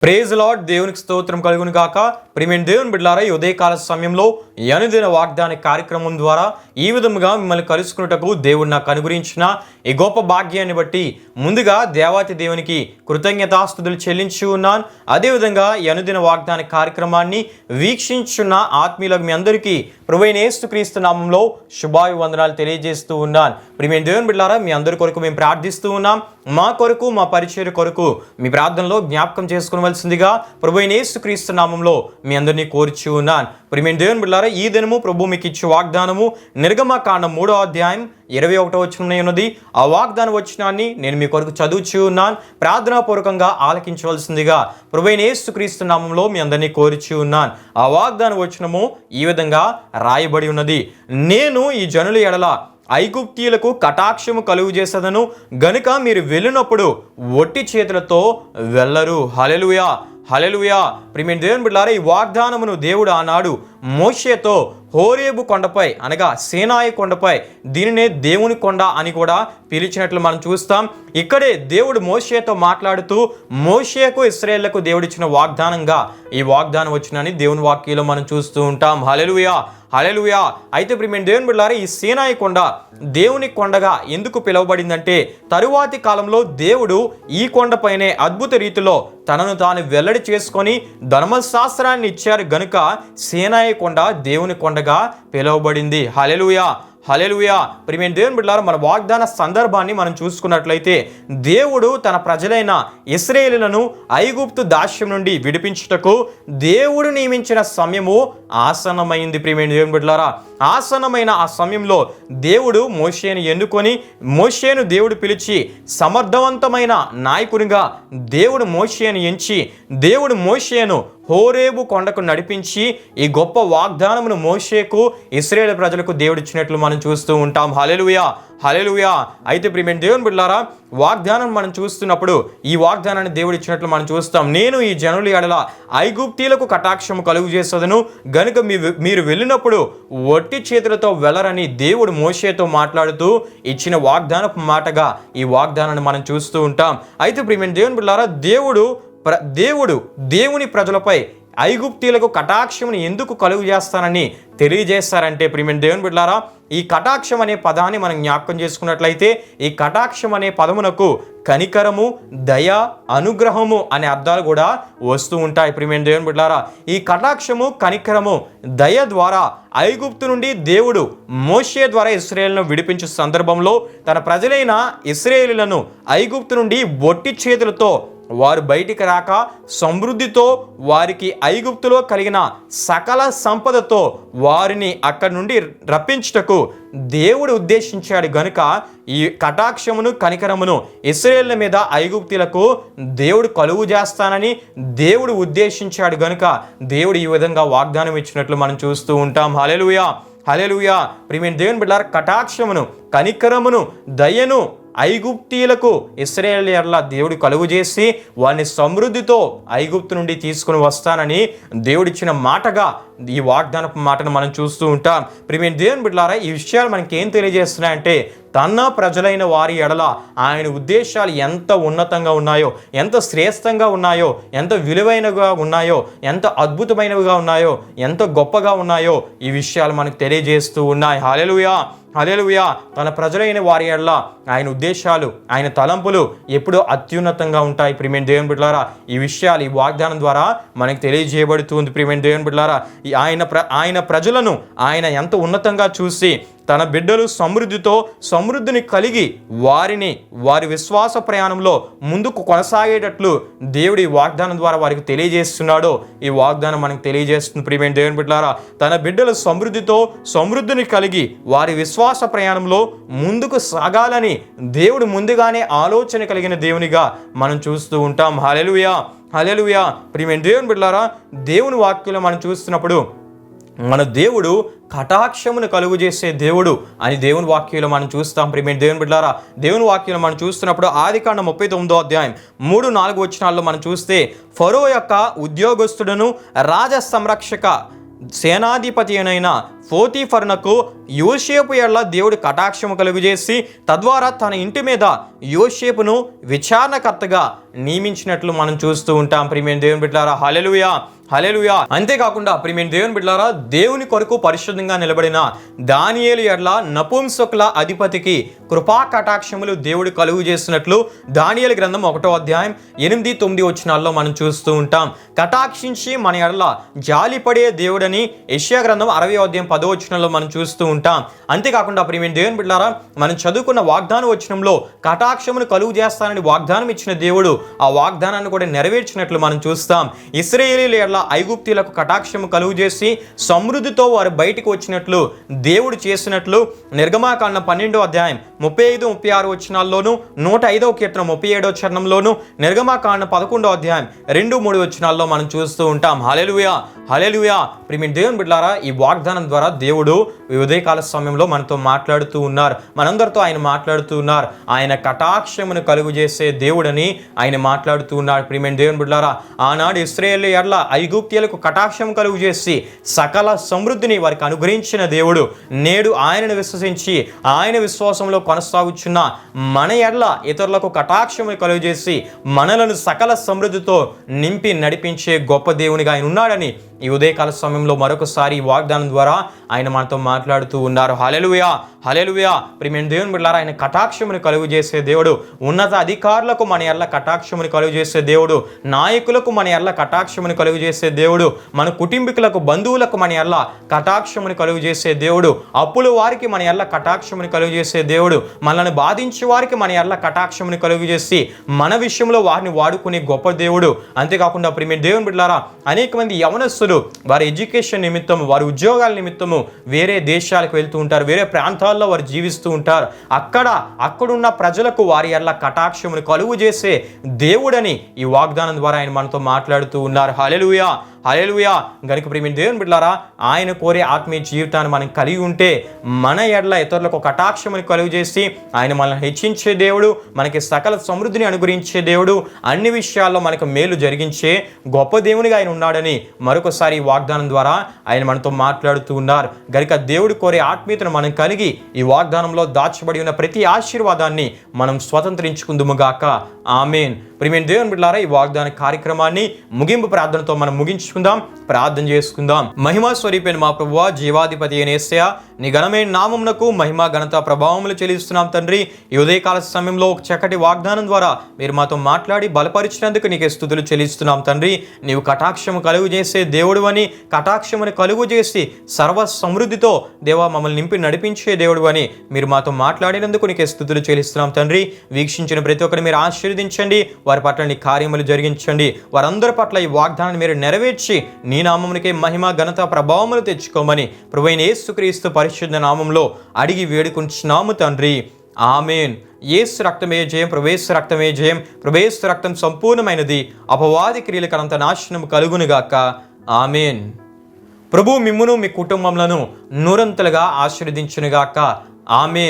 Praise lord. దేవునికి స్తోత్రం కలుగును గాక. ప్రియమైన దేవుని బిడ్డలారా, ఈ ఉదయకాల సమయంలో అనుదిన వాగ్దాన కార్యక్రమం ద్వారా ఈ విధముగా మిమ్మల్ని కలుసుకున్నటకు దేవుడు నాకు అనుగ్రహించిన ఈ గొప్ప భాగ్యాన్ని బట్టి ముందుగా దేవాతి దేవునికి కృతజ్ఞతాస్తుతులు చెల్లించి ఉన్నాను. అదేవిధంగా ఈ అనుదిన వాగ్దాన కార్యక్రమాన్ని వీక్షించున్న ఆత్మీయులకు మీ అందరికీ ప్రభువైన యేసుక్రీస్తు నామంలో శుభాభివందనాలు తెలియజేస్తూ ఉన్నాను. ప్రియమైన దేవుని బిడ్డలారా, మీ అందరి కొరకు మేము ప్రార్థిస్తూ ఉన్నాం. మా కొరకు, మా పరిచర్య కొరకు మీ ప్రార్థనలో జ్ఞాపకం చేసుకోవలసిందిగా ప్రభువైన యేసుక్రీస్తు నామంలో మీ అందరినీ కోరుచు ఉన్నాను. ప్రియమైన దేవుని బిడ్డలారా, ఈ దినము ప్రభు మీకు ఇచ్చే వాగ్దానము నిర్గమకాండం 3వ అధ్యాయం 21వ వచనం ఉన్నది. ఆ వాగ్దాన వచనాన్ని నేను మీ కొరకు చదువుచూ ఉన్నాను. ప్రార్థనాపూర్వకంగా ఆలకించవలసిందిగా ప్రభువైన యేసుక్రీస్తు నామంలో మీ అందరినీ కోరుచూ ఉన్నాను. ఆ వాగ్దాన వచనము ఈ విధంగా రాయబడి ఉన్నది. నేను ఈ జనుల ఎడల ఐగుప్తీయులకు కటాక్షము కలుగు చేసేదను గనుక మీరు వెళ్ళినప్పుడు ఒట్టి చేతులతో వెళ్ళరు. హల్లెలూయా, హల్లెలూయా. ప్రియమైన దేవుని బిడ్డలారా, ఈ వాగ్దానమును దేవుడు ఆనాడు మోషేతో హోరేబు కొండపై అనగా సీనాయి కొండపై, దీనినే దేవుని కొండ అని కూడా పిలిచినట్లు మనం చూస్తాం. ఇక్కడే దేవుడు మోషేతో మాట్లాడుతూ మోషేకు ఇశ్రాయేలుకు దేవుడిచ్చిన వాగ్దానంగా ఈ వాగ్దానం వచ్చినని దేవుని వాక్యంలో మనం చూస్తూ ఉంటాం. హల్లెలూయా, హల్లెలూయా. అయితే ప్రియమైన దేవుని బిడ్డలారా, ఈ సీనాయి కొండ దేవుని కొండగా ఎందుకు పిలువబడిందంటే తరువాతి కాలంలో దేవుడు ఈ కొండపైనే అద్భుత రీతిలో తనను తాను వెల్లడి చేసుకొని ధర్మశాస్త్రాన్ని ఇచ్చారు గనుక సీనాయి కొండ దేవుని కొండగా పిలువబడింది. హల్లెలూయా, హల్లెలూయా. ప్రియమైన దేవుని బిడ్డలారా, మన వాగ్దాన సందర్భాన్ని మనం చూసుకున్నట్లయితే దేవుడు తన ప్రజలైన ఇశ్రాయేలులను ఐగుప్తు దాస్యం నుండి విడిపించుటకు దేవుడు నియమించిన సమయము ఆసన్నమైంది. ప్రియమైన దేవుని బిడ్డలారా, ఆసన్నమైన ఆ సమయంలో దేవుడు మోషేను ఎన్నుకొని మోషేను దేవుడు పిలిచి సమర్థవంతమైన నాయకునిగా దేవుడు మోషేను ఎంచి దేవుడు మోషేను హోరేబు కొండకు నడిపించి ఈ గొప్ప వాగ్దానమును మోషేకు ఇశ్రాయేలు ప్రజలకు దేవుడిచ్చినట్లు మనం చూస్తూ ఉంటాం. హల్లెలూయా, హల్లెలూయా. అయితే ప్రియమైన దేవుని బిడ్డలారా, వాగ్దానం మనం చూస్తున్నప్పుడు ఈ వాగ్దానాన్ని దేవుడు ఇచ్చినట్లు మనం చూస్తాం. నేను ఈ జనుల ఎడల ఐగుప్తీయులకు కటాక్షము కలుగు చేసేదను గనుక మీరు వెళ్ళినప్పుడు ఒట్టి చేతులతో వెళ్ళరని దేవుడు మోషేతో మాట్లాడుతూ ఇచ్చిన వాగ్దానపు మాటగా ఈ వాగ్దానాన్ని మనం చూస్తూ ఉంటాం. అయితే ప్రియమైన దేవుని బిడ్డలారా, దేవుని ప్రజలపై ఐగుప్తీయులకు కటాక్షమును ఎందుకు కలుగు చేస్తానని తెలియజేస్తారంటే ప్రియమైన దేవుని బిడ్డలారా, ఈ కటాక్షం అనే పదాన్ని మనం జ్ఞాపకం చేసుకున్నట్లయితే ఈ కటాక్షం అనే పదమునకు కనికరము, దయ, అనుగ్రహము అనే అర్థాలు కూడా వస్తూ ఉంటాయి. ప్రియమైన దేవుని బిడ్డలారా, ఈ కటాక్షము, కనికరము, దయ ద్వారా ఐగుప్తు నుండి దేవుడు మోషే ద్వారా ఇశ్రాయేలును విడిపించే సందర్భంలో తన ప్రజలైన ఇశ్రాయేలులను ఐగుప్తు నుండి ఒట్టి చేతులతో వారు బయటికి రాక సమృద్ధితో వారికి ఐగుప్తులో కలిగిన సకల సంపదతో వారిని అక్కడి నుండి రప్పించుటకు దేవుడు ఉద్దేశించాడు గనుక ఈ కటాక్షమును, కనికరమును ఇశ్రాయేలుల మీద ఐగుప్తీయులకు దేవుడు కలుగు చేస్తానని దేవుడు ఉద్దేశించాడు గనుక దేవుడు ఈ విధంగా వాగ్దానం ఇచ్చినట్లు మనం చూస్తూ ఉంటాం. హల్లెలూయా, హల్లెలూయా. ప్రియమైన దేవుని బిడ్డలారా, కటాక్షమును, కనికరమును, దయను ఐగుప్తీయులకు ఇశ్రాయేలీయుల దేవుడు కలుగు చేసి వారిని సమృద్ధితో ఐగుప్తు నుండి తీసుకుని వస్తానని దేవుడిచ్చిన మాటగా ఈ వాగ్దానపు మాటను మనం చూస్తూ ఉంటాం. ప్రియమైన దేవుని బిడ్డలారా, ఈ విషయాలు మనకి ఏం తెలియజేస్తున్నాయంటే తన ప్రజలైన వారి ఎడల ఆయన ఉద్దేశాలు ఎంత ఉన్నతంగా ఉన్నాయో, ఎంత శ్రేష్టంగా ఉన్నాయో, ఎంత విలువైనగా ఉన్నాయో, ఎంత అద్భుతమైనవిగా ఉన్నాయో, ఎంత గొప్పగా ఉన్నాయో ఈ విషయాలు మనకు తెలియజేస్తూ ఉన్నాయి. హల్లెలూయా, హల్లెలూయా. తన ప్రజలైన వారి ఎడల ఆయన ఉద్దేశాలు, ఆయన తలంపులు ఎప్పుడూ అత్యున్నతంగా ఉంటాయి. ప్రియమైన దేవుని బిడ్డలారా, ఈ విషయాలు ఈ వాగ్దానం ద్వారా మనకు తెలియజేయబడుతుంది. ప్రియమైన దేవుని బిడ్డలారా, ఆయన ప్రజలను ఆయన ఎంత ఉన్నతంగా చూసి తన బిడ్డలు సమృద్ధిని కలిగి వారి విశ్వాస ప్రయాణంలో ముందుకు కొనసాగేటట్లు దేవుడు ఈ వాగ్దానం ద్వారా వారికి తెలియజేస్తున్నాడో ఈ వాగ్దానం మనకు తెలియజేస్తుంది. ప్రియమైన దేవుని బిడ్డలారా, తన బిడ్డలు సమృద్ధిని కలిగి వారి విశ్వాస ప్రయాణంలో ముందుకు సాగాలని దేవుడు ముందుగానే ఆలోచన కలిగిన దేవునిగా మనం చూస్తూ ఉంటాం. హల్లెలూయా, హల్లెలూయా. ప్రియమైన దేవుని బిడ్డలారా, దేవుని వాక్యంలో మనం చూస్తున్నప్పుడు మన దేవుడు కటాక్షమును కలుగు చేసే దేవుడు అని దేవుని వాక్యంలో మనం చూస్తాం. ప్రియమైన దేవుని బిడ్డలారా, దేవుని వాక్యంలో మనం చూస్తున్నప్పుడు ఆదికాండం 39వ అధ్యాయం 3-4 వచనాల్లో మనం చూస్తే ఫరో యొక్క ఉద్యోగస్తుడును రాజ సంరక్షక సేనాధిపతి అయిన పోతీఫరునకు యోసేపు ఎడల దేవుడు కటాక్షము కలుగజేసి తద్వారా తన ఇంటి మీద యోసేపును విచారణకర్తగా నియమించినట్లు మనం చూస్తూ ఉంటాం. ప్రియమైన దేవుని బిడ్డలారా, హల్లెలూయా హల్లెలూయా. అంతేకాకుండా ప్రియమైన దేవుని బిడ్డలారా, దేవుని కొరకు పరిశుద్ధంగా నిలబడిన దానియేలు ఎడల నపుంసకుల అధిపతికి కృపా కటాక్షములు దేవుడు కలుగు చేసినట్లు దానియేలు గ్రంథం 1వ అధ్యాయం 8-9 వచనాల్లో మనం చూస్తూ ఉంటాం. కటాక్షించి మన ఎడల జాలిపడే దేవుడని యెషయా గ్రంథం 60వ అధ్యాయం 10వ వచనంలో మనం చూస్తూ ఉంటాం. అంతేకాకుండా ప్రియమైన దేవుని బిడ్డలారా, మనం చదువుకున్న వాగ్దాన వచనంలో కటాక్షమును కలుగు చేస్తానని వాగ్దానం ఇచ్చిన దేవుడు ఆ వాగ్దానాన్ని కూడా నెరవేర్చినట్లు మనం చూస్తాం. ఇశ్రాయేలీయుల ఎడల ఐగుప్తీయులకు కటాక్షము కలుగు చేసి సమృద్ధితో వారు బయటికి వచ్చినట్లు దేవుడు చేసినట్లు నిర్గమాకాండం 12వ అధ్యాయం 35-36 వచనాల్లోను 105వ కీర్తన 37వ చరణంలోను నిర్గమాకాండం 11వ అధ్యాయం 2-3 వచనాల్లో మనం చూస్తూ ఉంటాం. హల్లెలూయా హల్లెలూయా. ప్రియమైన దేవుని బిడ్డలారా, ఈ వాగ్దానం ద్వారా దేవుడు ఈ ఉదయకాల సమయంలో మనతో మాట్లాడుతూ ఉన్నారు. మనందరితో ఆయన మాట్లాడుతూ ఉన్నారు. ఆయన కటాక్షమును కలుగు చేసే దేవుడని ఆయన మాట్లాడుతూ ఉన్నాడు. ప్రియమైన దేవుని బిడ్డలారా, ఆనాడు ఇశ్రాయేలు ఎడల ఐగుప్తీయులకు కటాక్షం కలుగు చేసి సకల సమృద్ధిని వారికి అనుగ్రహించిన దేవుడు నేడు ఆయనను విశ్వసించి ఆయన విశ్వాసంలో కొనసాగుచున్న మన ఎడల ఇతరులకు కటాక్షము కలుగు చేసి మనలను సకల సమృద్ధితో నింపి నడిపించే గొప్ప దేవునిగా ఆయన ఉన్నాడని ఈ ఉదయకాల సమయంలో మరొకసారి ఈ వాగ్దానం ద్వారా ఆయన మనతో మాట్లాడుతూ ఉన్నారు. హల్లెలూయా హల్లెలూయా. ప్రియమైన దేవుని బిడ్డలారా, ఆయన కటాక్షమును కలుగు చేసే దేవుడు, ఉన్నత అధికారులకు మన ఎడల కటాక్షమును కలుగు చేసే దేవుడు, నాయకులకు మన ఎడల కటాక్షమును కలుగు చేసే దేవుడు, మన కుటుంబీకులకు బంధువులకు మన ఎడల కటాక్షమును కలుగు చేసే దేవుడు, అప్పుల వారికి మన ఎడల కటాక్షమును కలుగు చేసే దేవుడు, మనల్ని బాధించే వారికి మన ఎడల కటాక్షమును కలుగు చేసి మన విషయంలో వారిని వాడుకునే గొప్ప దేవుడు. అంతేకాకుండా ప్రియమైన దేవుని బిడ్డలారా, అనేక మంది యవనస్తులు వారి ఎడ్యుకేషన్ నిమిత్తము, వారి ఉద్యోగాల నిమిత్తము వేరే దేశాలకు వెళ్తూ ఉంటారు, వేరే ప్రాంతాల్లో వారు జీవిస్తూ ఉంటారు. అక్కడున్న ప్రజలకు వారి ఎడల కటాక్షమును కలుగు చేసే దేవుడని ఈ వాగ్దానం ద్వారా ఆయన మనతో మాట్లాడుతూ ఉన్నారు. హల్లెలూయా హల్లెలూయా. గనుక ప్రియమైన దేవుని బిడ్డలారా, ఆయన కోరే ఆత్మీయ జీవితాన్ని మనం కలిగి ఉంటే మన ఎడల ఇతరులకు కటాక్షమును కలుగు చేసి ఆయన మనల్ని హెచ్చించే దేవుడు, మనకి సకల సమృద్ధిని అనుగ్రహించే దేవుడు, అన్ని విషయాల్లో మనకు మేలు జరిగించే గొప్ప దేవునిగా ఆయన ఉన్నాడని మరొకసారి ఈ వాగ్దానం ద్వారా ఆయన మనతో మాట్లాడుతూ ఉన్నారు. గనుక దేవుడు కోరే ఆత్మీయతను మనం కలిగి ఈ వాగ్దానంలో దాచబడి ఉన్న ప్రతి ఆశీర్వాదాన్ని మనం స్వతంత్రించుకుందుముగాక. ఆమేన్. ప్రియమైన దేవుని బిడ్డలారా, ఈ వాగ్దాన కార్యక్రమాన్ని ముగింపు ప్రార్థనతో మనం ముగించుకుందాం. ప్రార్థన చేసుకుందాం. మహిమా స్వరూపైన మా ప్రభువా, జీవాధిపతి అయిన యేసయ్యా, నీ ఘనమైన నామమునకు మహిమ ఘనత ప్రభావములు చెల్లిస్తున్నాం తండ్రి. ఈ ఉదయకాల సమయంలో ఒక చక్కటి వాగ్దానం ద్వారా మీరు మాతో మాట్లాడి బలపరిచినందుకు నీకే స్తుతులు చెల్లిస్తున్నాం తండ్రి. నీవు కటాక్షము కలుగు చేసే దేవుడు అని, కటాక్షమును కలుగు చేసి సర్వ సమృద్ధితో దేవా మమ్మల్ని నింపి నడిపించే దేవుడు అని మీరు మాతో మాట్లాడినందుకు నీకే స్తుతులు చెల్లిస్తున్నాం తండ్రి. వీక్షించిన ప్రతి ఒక్కరిని మీరు ఆశీర్వదించండి, వారి పట్ల నీ కార్యములు జరిగించండి, వారందరి పట్ల ఈ వాగ్దానాన్ని మీరు నెరవేర్చి నీ నామమునికే మహిమ ఘనత ప్రభావములు తెచ్చుకోమని ప్రభువైన యేసుక్రీస్తు పరిశుద్ధ నామంలో అడిగి వేడుకుంటున్నాము తండ్రి. ఆమేన్. యేసు రక్తమే జయం, ప్రవేశ రక్తమే జయం, ప్రవేశ రక్తం సంపూర్ణమైనది, అపవాది క్రియలకు అనంత నాశనం కలుగునుగాక. ఆమేన్. ప్రభు మిమ్మును మీ కుటుంబములను నూరంతలుగా ఆశీర్వదించునుగాక. ఆమేన్.